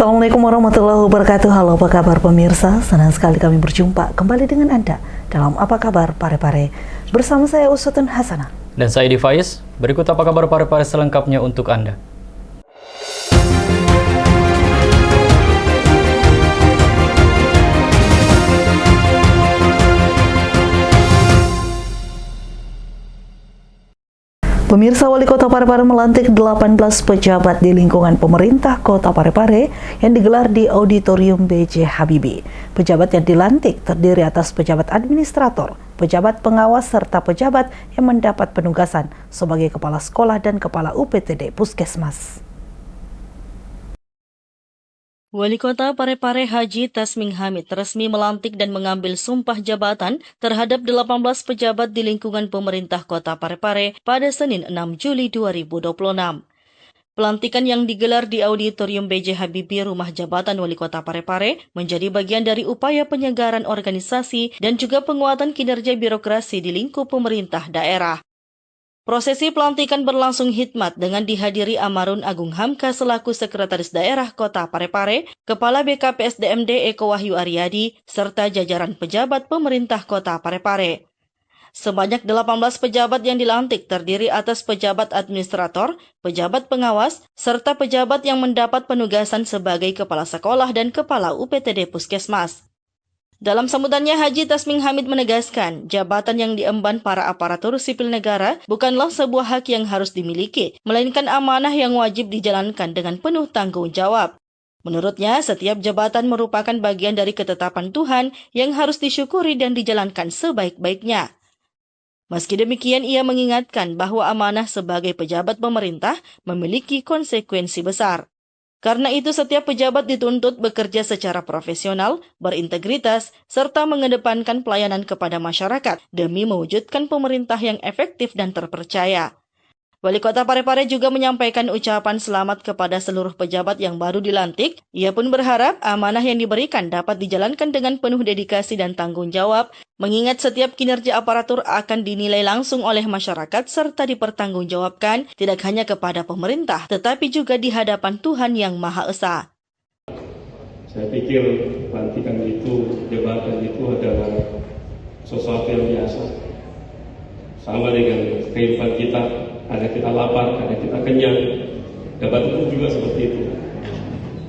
Assalamualaikum warahmatullahi wabarakatuh. Halo, apa kabar pemirsa? Senang sekali kami berjumpa kembali dengan Anda dalam Apa Kabar Pare-Pare. Bersama saya Usutun Hasanah. Dan saya Edi Faiz. Berikut apa kabar Pare-Pare selengkapnya untuk Anda. Pemirsa, Wali Kota Parepare melantik 18 pejabat di lingkungan pemerintah Kota Parepare yang digelar di Auditorium B.J. Habibie. Pejabat yang dilantik terdiri atas pejabat administrator, pejabat pengawas, serta pejabat yang mendapat penugasan sebagai kepala sekolah dan kepala UPTD Puskesmas. Wali Kota Parepare Haji Tasming Hamid resmi melantik dan mengambil sumpah jabatan terhadap 18 pejabat di lingkungan pemerintah Kota Parepare pada Senin 6 Juli 2026. Pelantikan yang digelar di Auditorium B.J. Habibie Rumah Jabatan Wali Kota Parepare menjadi bagian dari upaya penyegaran organisasi dan juga penguatan kinerja birokrasi di lingkup pemerintah daerah. Prosesi pelantikan berlangsung hikmat dengan dihadiri Amarun Agung Hamka selaku Sekretaris Daerah Kota Parepare, Kepala BKPSDMD Eko Wahyu Aryadi, serta jajaran pejabat pemerintah Kota Parepare. Sebanyak 18 pejabat yang dilantik terdiri atas pejabat administrator, pejabat pengawas, serta pejabat yang mendapat penugasan sebagai kepala sekolah dan kepala UPTD Puskesmas. Dalam sambutannya, Haji Tasming Hamid menegaskan, jabatan yang diemban para aparatur sipil negara bukanlah sebuah hak yang harus dimiliki, melainkan amanah yang wajib dijalankan dengan penuh tanggung jawab. Menurutnya, setiap jabatan merupakan bagian dari ketetapan Tuhan yang harus disyukuri dan dijalankan sebaik-baiknya. Meski demikian, ia mengingatkan bahwa amanah sebagai pejabat pemerintah memiliki konsekuensi besar. Karena itu, setiap pejabat dituntut bekerja secara profesional, berintegritas, serta mengedepankan pelayanan kepada masyarakat demi mewujudkan pemerintah yang efektif dan terpercaya. Wali Kota Parepare juga menyampaikan ucapan selamat kepada seluruh pejabat yang baru dilantik. Ia pun berharap amanah yang diberikan dapat dijalankan dengan penuh dedikasi dan tanggung jawab, mengingat setiap kinerja aparatur akan dinilai langsung oleh masyarakat serta dipertanggungjawabkan tidak hanya kepada pemerintah, tetapi juga di hadapan Tuhan Yang Maha Esa. Saya pikir pelantikan itu, jabatan itu adalah sesuatu yang biasa. Sama dengan kehidupan kita. Ada kita lapar, ada kita kenyang. Jabatan pun juga seperti itu.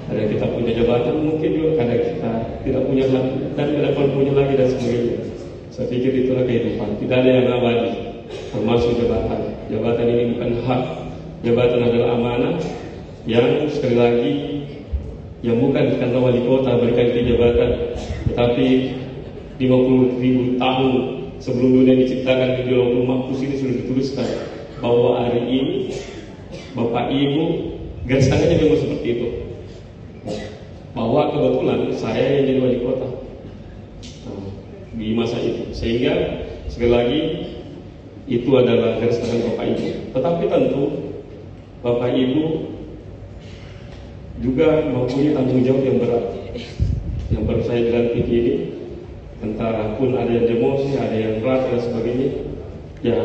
Ada kita punya jabatan, mungkin juga ada kita tidak punya lagi, dan tidak punya lagi, dan sebagainya. Saya pikir itulah kehidupan. Tidak ada yang abadi, termasuk jabatan. Jabatan ini bukan hak. Jabatan adalah amanah yang sekali lagi yang bukan karena wali kota berikan itu jabatan, tetapi 50.000 tahun sebelum dunia diciptakan di Lauhul Mahfuz ini sudah dituliskan bahwa hari ini Bapak Ibu garis tangannya memang seperti itu, bahwa kebetulan saya yang jadi wali kota di masa itu, sehingga sekali lagi itu adalah garis tangan Bapak Ibu. Tetapi tentu Bapak Ibu juga mempunyai tanggung jawab yang berat. Yang baru saya dilantik ini, entah pun ada yang demosi, ada yang berat dan sebagainya, ya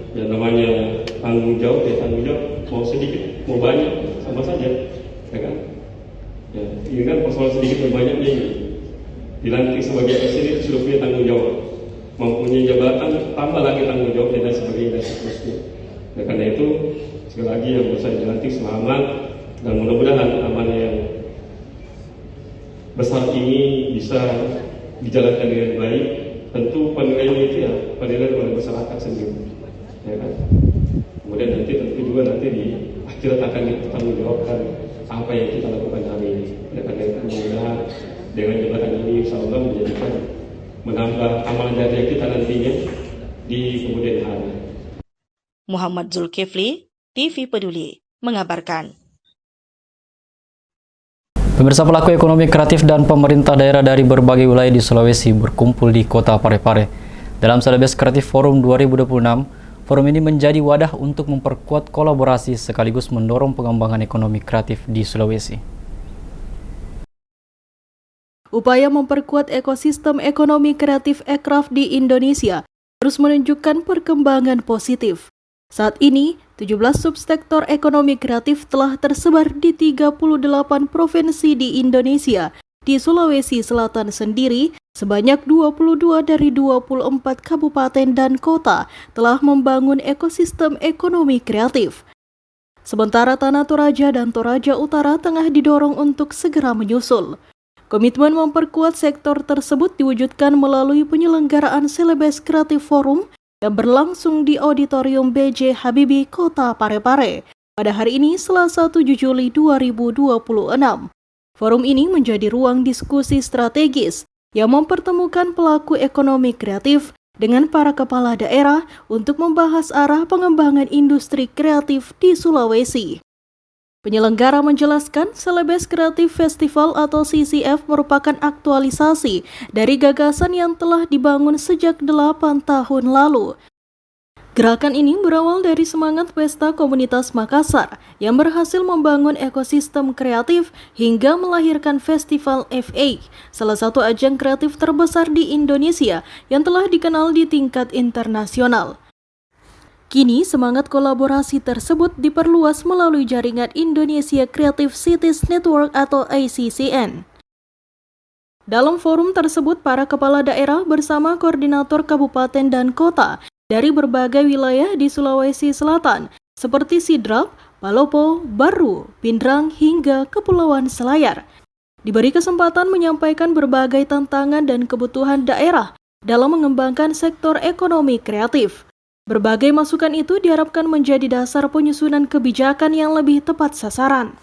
yang namanya tanggung jawab, mau sedikit mau banyak sama saja, ya kan? Ya, ini kan persoalan sedikit dan banyaknya ini. Dilantik sebagai presiden itu sudah punya tanggung jawab, mempunyai jabatan, tambah lagi tanggung jawab dan sebagainya dan seterusnya. Ya, karena itu sekali lagi yang baru saya dilantik selamat, dan mudah-mudahan amanah yang besar ini bisa dijalankan dengan baik. Tentu penilaian itu ya penilaian oleh masyarakat sendiri, ya kan? Kemudian nanti tentu juga nanti di akhirat akan dipertanggungjawabkan apa yang kita lakukan hari ini. Ya kan, mudah-mudahan dengan jabatan ini insya Allah menjadikan menambah amalan jariah kita nantinya di kemudian hari. Muhammad Zulkifli, TV Peduli, mengabarkan. Pemirsa, pelaku ekonomi kreatif dan pemerintah daerah dari berbagai wilayah di Sulawesi berkumpul di Kota Parepare. Dalam Celebes Creative Forum 2026, forum ini menjadi wadah untuk memperkuat kolaborasi sekaligus mendorong pengembangan ekonomi kreatif di Sulawesi. Upaya memperkuat ekosistem ekonomi kreatif ekraf di Indonesia terus menunjukkan perkembangan positif. Saat ini, 17 subsektor ekonomi kreatif telah tersebar di 38 provinsi di Indonesia. Di Sulawesi Selatan sendiri, sebanyak 22 dari 24 kabupaten dan kota telah membangun ekosistem ekonomi kreatif. Sementara Tanah Toraja dan Toraja Utara tengah didorong untuk segera menyusul. Komitmen memperkuat sektor tersebut diwujudkan melalui penyelenggaraan Celebes Creative Forum yang berlangsung di Auditorium B.J. Habibie, Kota Parepare pada hari ini, Selasa 7 Juli 2026. Forum ini menjadi ruang diskusi strategis yang mempertemukan pelaku ekonomi kreatif dengan para kepala daerah untuk membahas arah pengembangan industri kreatif di Sulawesi. Penyelenggara menjelaskan Celebes Creative Festival atau CCF merupakan aktualisasi dari gagasan yang telah dibangun sejak 8 tahun lalu. Gerakan ini berawal dari semangat Pesta Komunitas Makassar yang berhasil membangun ekosistem kreatif hingga melahirkan Festival FA, salah satu ajang kreatif terbesar di Indonesia yang telah dikenal di tingkat internasional. Kini, semangat kolaborasi tersebut diperluas melalui jaringan Indonesia Creative Cities Network atau ICCN. Dalam forum tersebut, para kepala daerah bersama koordinator kabupaten dan kota dari berbagai wilayah di Sulawesi Selatan, seperti Sidrap, Palopo, Baru, Pindrang, hingga Kepulauan Selayar, diberi kesempatan menyampaikan berbagai tantangan dan kebutuhan daerah dalam mengembangkan sektor ekonomi kreatif. Berbagai masukan itu diharapkan menjadi dasar penyusunan kebijakan yang lebih tepat sasaran.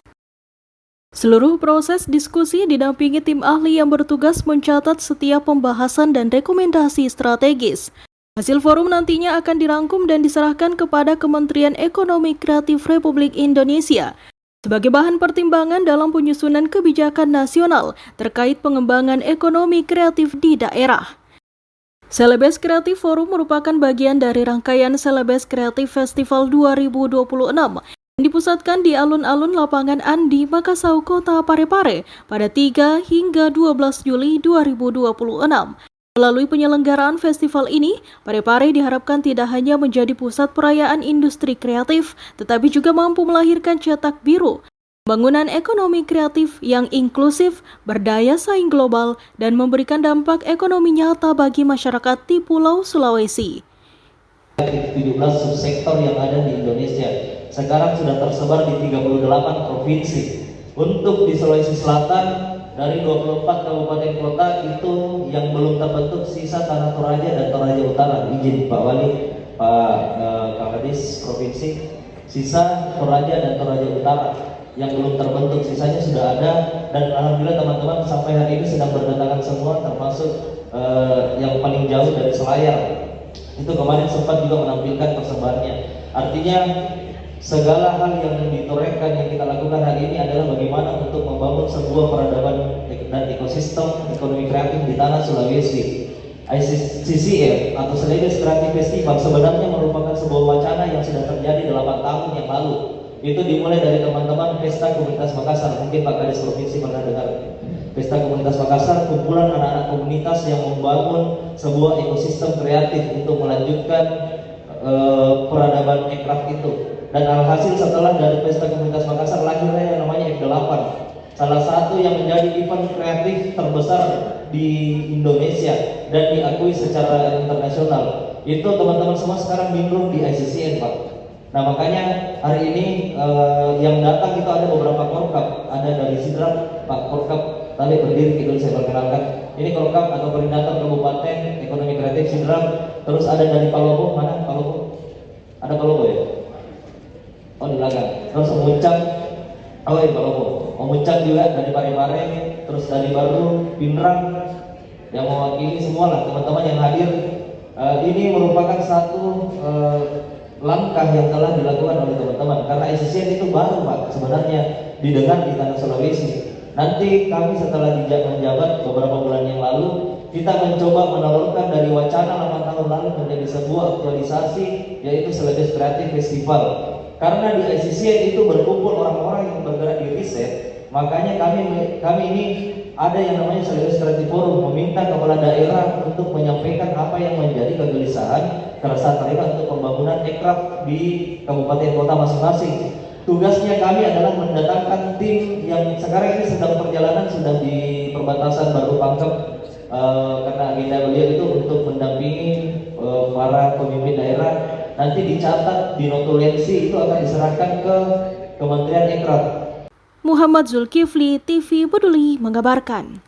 Seluruh proses diskusi didampingi tim ahli yang bertugas mencatat setiap pembahasan dan rekomendasi strategis. Hasil forum nantinya akan dirangkum dan diserahkan kepada Kementerian Ekonomi Kreatif Republik Indonesia sebagai bahan pertimbangan dalam penyusunan kebijakan nasional terkait pengembangan ekonomi kreatif di daerah. Celebes Creative Forum merupakan bagian dari rangkaian Celebes Creative Festival 2026 yang dipusatkan di alun-alun lapangan Andi, Makassau, Kota Parepare pada 3 hingga 12 Juli 2026. Melalui penyelenggaraan festival ini, Parepare diharapkan tidak hanya menjadi pusat perayaan industri kreatif, tetapi juga mampu melahirkan cetak biru, pembangunan ekonomi kreatif yang inklusif, berdaya saing global, dan memberikan dampak ekonomi nyata bagi masyarakat di Pulau Sulawesi. 17 subsektor yang ada di Indonesia sekarang sudah tersebar di 38 provinsi. Untuk di Sulawesi Selatan, dari 24 kabupaten kota itu yang belum terbentuk sisa Tanah Toraja dan Toraja Utara. Izin Pak Wali, Pak Kadis Provinsi, sisa Toraja dan Toraja Utara yang belum terbentuk, sisanya sudah ada, dan alhamdulillah teman-teman sampai hari ini sedang berdatangan semua, termasuk yang paling jauh dari Selayar. Itu kemarin sempat juga menampilkan persembahannya. Artinya segala hal yang ditorehkan yang kita lakukan hari ini adalah bagaimana untuk membangun sebuah peradaban dan ekosistem ekonomi kreatif di tanah Sulawesi. ICCN atau Celebes Creative Festival sebenarnya merupakan sebuah wacana yang sudah terjadi 8 tahun yang lalu. Itu dimulai dari teman-teman Pesta Komunitas Makassar. Mungkin Pak Kadis Provinsi pernah dengar. Pesta Komunitas Makassar, kumpulan anak-anak komunitas yang membangun sebuah ekosistem kreatif untuk melanjutkan peradaban ekraf itu. Dan alhasil setelah dari Pesta Komunitas Makassar lahirnya yang namanya F8, salah satu yang menjadi event kreatif terbesar di Indonesia dan diakui secara internasional. Itu teman-teman semua sekarang nimbrung di ICCN, Pak. Nah makanya hari ini yang datang itu ada beberapa korkap, ada dari Sidrap, Pak Korkap tadi berdiri dulu saya perkenalkan. Ini korkap atau koordinator Kabupaten Ekonomi Kreatif Sidrap. Terus ada dari Palopo, mana Palopo? Ada Palopo ya? Oh di belakang. Terus Omucang, oh iya Palopo. Omucang juga dari Parepare, terus dari Baru, Pindrang, yang mewakili semua lah teman-teman yang hadir. Ini merupakan satu langkah yang telah dilakukan oleh teman-teman, karena ICCN itu baru Pak sebenarnya didengar di tanah Sulawesi. Nanti kami setelah menjabat beberapa bulan yang lalu, kita mencoba menurunkan dari wacana 8 tahun lalu menjadi sebuah aktualisasi, yaitu Celebes Creative Festival. Karena di ICCN itu berkumpul orang-orang yang bergerak di riset, Makanya kami ini ada yang namanya Sulawesi Creative Forum meminta kepala daerah untuk menyampaikan apa yang menjadi kegelisahan keresahan mereka untuk pembangunan ekraf di kabupaten kota masing-masing. Tugasnya kami adalah mendatangkan tim yang sekarang ini sedang perjalanan, sudah di perbatasan Baru Pangkep, karena agenda beliau itu untuk mendampingi para pemimpin daerah. Nanti dicatat di notulensi, itu akan diserahkan ke Kementerian Ekraf. Muhammad Zulkifli, TV Peduli mengabarkan.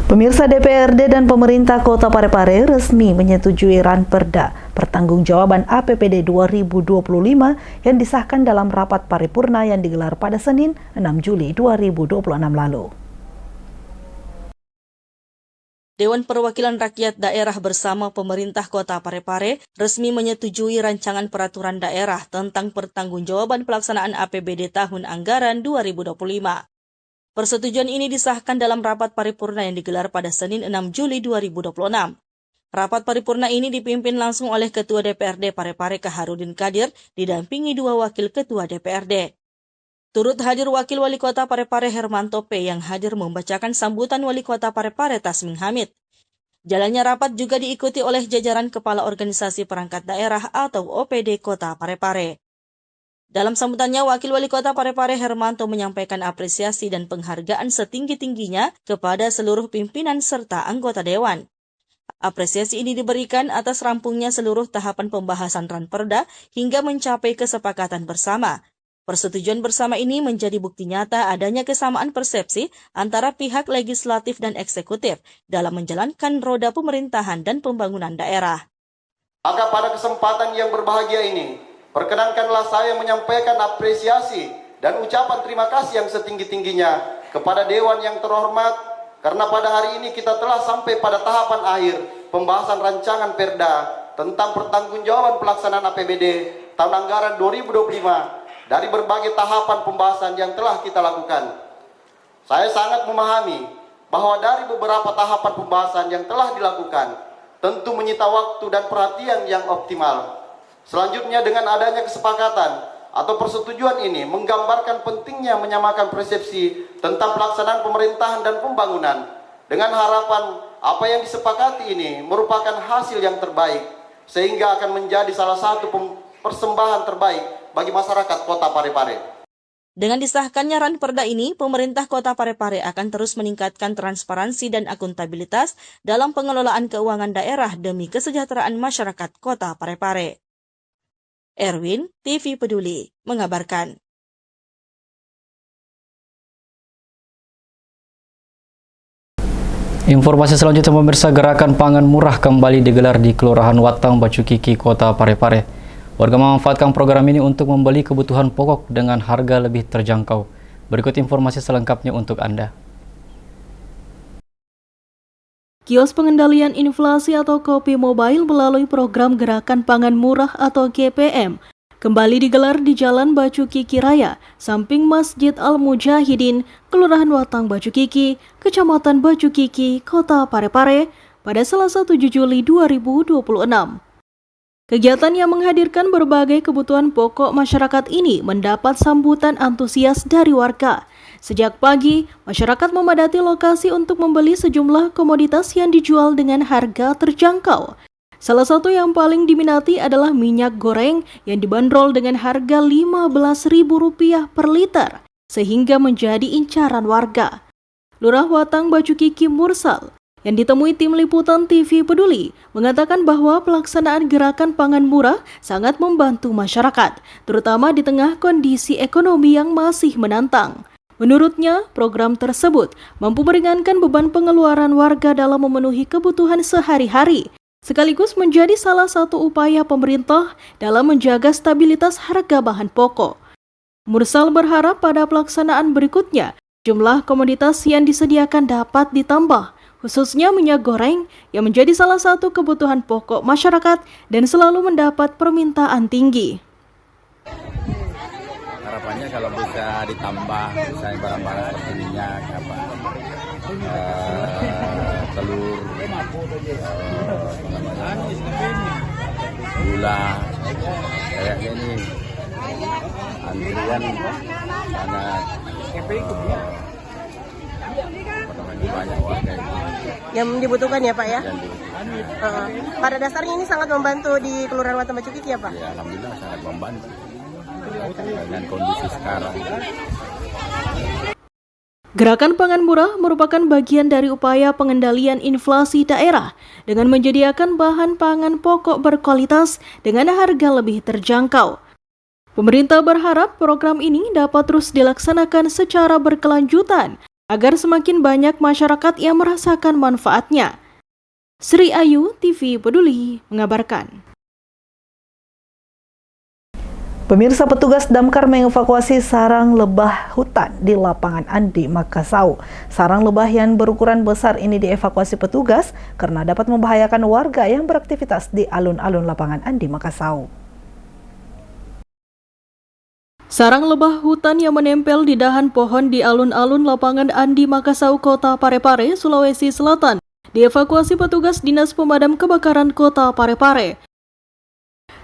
Pemirsa, DPRD dan pemerintah Kota Parepare resmi menyetujui Ranperda Pertanggungjawaban APBD 2025 yang disahkan dalam rapat paripurna yang digelar pada Senin 6 Juli 2026 lalu. Dewan Perwakilan Rakyat Daerah bersama pemerintah Kota Parepare resmi menyetujui rancangan peraturan daerah tentang pertanggungjawaban pelaksanaan APBD tahun anggaran 2025. Persetujuan ini disahkan dalam rapat paripurna yang digelar pada Senin 6 Juli 2026. Rapat paripurna ini dipimpin langsung oleh Ketua DPRD Parepare Kaharudin Kadir, didampingi 2 wakil Ketua DPRD. Turut hadir Wakil Wali Kota Parepare Hermanto P. yang hadir membacakan sambutan Wali Kota Parepare Tasming Hamid. Jalannya rapat juga diikuti oleh jajaran Kepala Organisasi Perangkat Daerah atau OPD Kota Parepare. Dalam sambutannya, Wakil Wali Kota Parepare Hermanto menyampaikan apresiasi dan penghargaan setinggi-tingginya kepada seluruh pimpinan serta anggota Dewan. Apresiasi ini diberikan atas rampungnya seluruh tahapan pembahasan Ranperda hingga mencapai kesepakatan bersama. Persetujuan bersama ini menjadi bukti nyata adanya kesamaan persepsi antara pihak legislatif dan eksekutif dalam menjalankan roda pemerintahan dan pembangunan daerah. Maka pada kesempatan yang berbahagia ini, perkenankanlah saya menyampaikan apresiasi dan ucapan terima kasih yang setinggi-tingginya kepada Dewan yang terhormat, karena pada hari ini kita telah sampai pada tahapan akhir pembahasan rancangan Perda tentang pertanggungjawaban pelaksanaan APBD tahun anggaran 2025 dari berbagai tahapan pembahasan yang telah kita lakukan. Saya sangat memahami bahwa dari beberapa tahapan pembahasan yang telah dilakukan tentu menyita waktu dan perhatian yang optimal. Selanjutnya, dengan adanya kesepakatan atau persetujuan ini menggambarkan pentingnya menyamakan persepsi tentang pelaksanaan pemerintahan dan pembangunan, dengan harapan apa yang disepakati ini merupakan hasil yang terbaik, sehingga akan menjadi salah satu persembahan terbaik bagi masyarakat Kota Parepare. Dengan disahkannya Ranperda ini, pemerintah Kota Parepare akan terus meningkatkan transparansi dan akuntabilitas dalam pengelolaan keuangan daerah demi kesejahteraan masyarakat Kota Parepare. Erwin, TV Peduli, mengabarkan. Informasi selanjutnya, pemirsa, gerakan pangan murah kembali digelar di Kelurahan Watang, Bacukiki, Kota Parepare. Warga memanfaatkan program ini untuk membeli kebutuhan pokok dengan harga lebih terjangkau. Berikut informasi selengkapnya untuk Anda. Kios pengendalian inflasi atau Kopi Mobile melalui program Gerakan Pangan Murah atau GPM kembali digelar di Jalan Bacukiki Raya, samping Masjid Al-Mujahidin, Kelurahan Watang Bacukiki, Kecamatan Bacukiki, Kota Parepare, pada Selasa 7 Juli 2026. Kegiatan yang menghadirkan berbagai kebutuhan pokok masyarakat ini mendapat sambutan antusias dari warga. Sejak pagi, masyarakat memadati lokasi untuk membeli sejumlah komoditas yang dijual dengan harga terjangkau. Salah satu yang paling diminati adalah minyak goreng yang dibanderol dengan harga Rp15.000 per liter, sehingga menjadi incaran warga. Lurah Watang Bacukiki Mursal yang ditemui tim liputan TV Peduli mengatakan bahwa pelaksanaan gerakan pangan murah sangat membantu masyarakat, terutama di tengah kondisi ekonomi yang masih menantang. Menurutnya, program tersebut mampu meringankan beban pengeluaran warga dalam memenuhi kebutuhan sehari-hari, sekaligus menjadi salah satu upaya pemerintah dalam menjaga stabilitas harga bahan pokok. Mursal berharap pada pelaksanaan berikutnya, jumlah komoditas yang disediakan dapat ditambah, khususnya minyak goreng yang menjadi salah satu kebutuhan pokok masyarakat dan selalu mendapat permintaan tinggi. Harapannya kalau bisa ditambah misalnya barang-barang seperti minyak, telur, gula. Kayaknya ini antrian sangat banyak warga yang dibutuhkan ya Pak ya? yang di Pada dasarnya ini sangat membantu di Kelurahan Watambah Cukik ya Pak? ya, alhamdulillah sangat membantu dengan kondisi sekarang. Gerakan Pangan Murah merupakan bagian dari upaya pengendalian inflasi daerah dengan menyediakan bahan pangan pokok berkualitas dengan harga lebih terjangkau. Pemerintah berharap program ini dapat terus dilaksanakan secara berkelanjutan agar semakin banyak masyarakat yang merasakan manfaatnya. Sri Ayu, TV Peduli, mengabarkan. Pemirsa, petugas damkar mengevakuasi sarang lebah hutan di lapangan Andi Makassau. Sarang lebah yang berukuran besar ini dievakuasi petugas karena dapat membahayakan warga yang beraktivitas di alun-alun lapangan Andi Makassau. Sarang lebah hutan yang menempel di dahan pohon di alun-alun lapangan Andi Makassau, Kota Parepare, Sulawesi Selatan, dievakuasi petugas Dinas Pemadam Kebakaran Kota Parepare.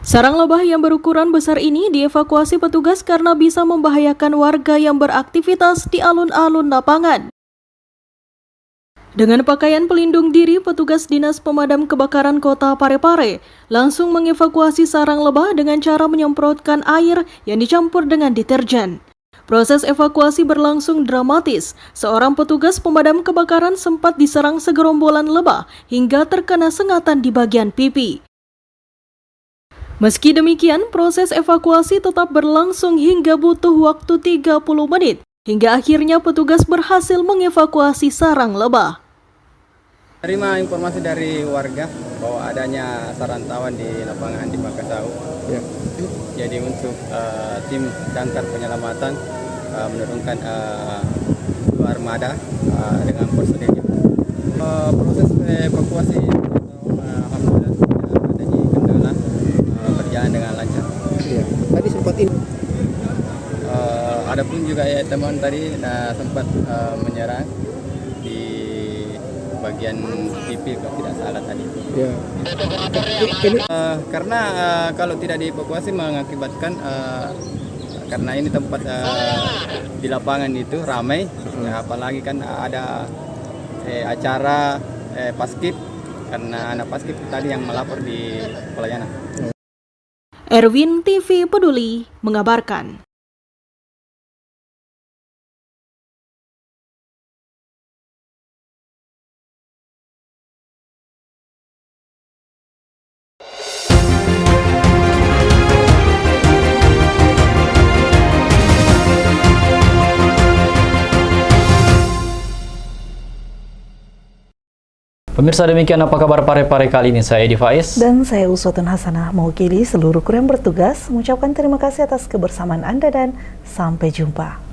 Sarang lebah yang berukuran besar ini dievakuasi petugas karena bisa membahayakan warga yang beraktivitas di alun-alun lapangan. Dengan pakaian pelindung diri, petugas Dinas Pemadam Kebakaran Kota Parepare langsung mengevakuasi sarang lebah dengan cara menyemprotkan air yang dicampur dengan deterjen. Proses evakuasi berlangsung dramatis. Seorang petugas pemadam kebakaran sempat diserang segerombolan lebah hingga terkena sengatan di bagian pipi. Meski demikian, proses evakuasi tetap berlangsung hingga butuh waktu 30 menit, hingga akhirnya petugas berhasil mengevakuasi sarang lebah. Terima informasi dari warga bahwa adanya sarang tawon di lapangan Andi Makassau. Ya. Jadi untuk tim damkar penyelamatan menurunkan 2 armada dengan personilnya. Proses evakuasi alhamdulillah adanya kendala berjalan dengan lancar. Ya. Tadi sempat ini. Adapun juga ya teman tadi sempat menyerang di bagian pipi kalau tidak salah tadi. Ya. Karena kalau tidak dievakuasi mengakibatkan karena ini tempat di lapangan itu ramai, ya, apalagi kan ada acara paskib karena anak paskib tadi yang melapor di pelayanan. Erwin, TV Peduli, mengabarkan. Pemirsa, demikian apa kabar Parepare kali ini. Saya Edi Faiz. Dan saya Uswatun Hasanah, mewakili seluruh kru yang bertugas mengucapkan terima kasih atas kebersamaan Anda dan sampai jumpa.